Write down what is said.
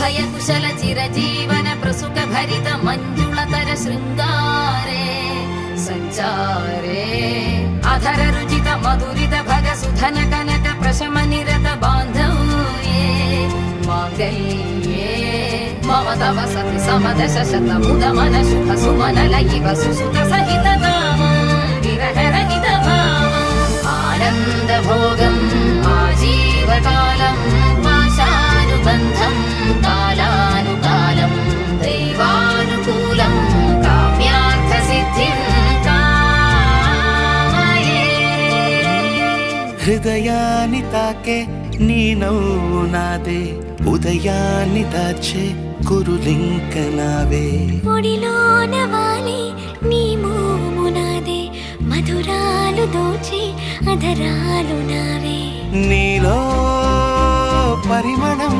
నిర్భయ కుశల చిరజీవన ప్రసుక భరిత మంజుళతర శృంగారే సంచారే అధర రుచిత మధురిత భగ సుధన కనక ప్రశమ నిరత బాంధవ్యే మాంగళ్యే మమ తవ సతి సమదశ శతముదమన శుభ సుమనల ఇవ సుసుత సహిత కామం విరహరహిత భావం ఆనంద భోగం ఆజీవకాలం పాశానుబంధం కాలానుకాలం దైవానుకూలం కామ్యార్థ సిద్ధిం కామయే. హృదయాన్ని తాకే నీ నవ్వు నాదే, ఉదయాన్ని దాచే కురులింక నావే. ఒడిలోన వాలి నీ మోము నాదే, మధురాలు దోచే అధరాలు నావే. నీలో పరిమళం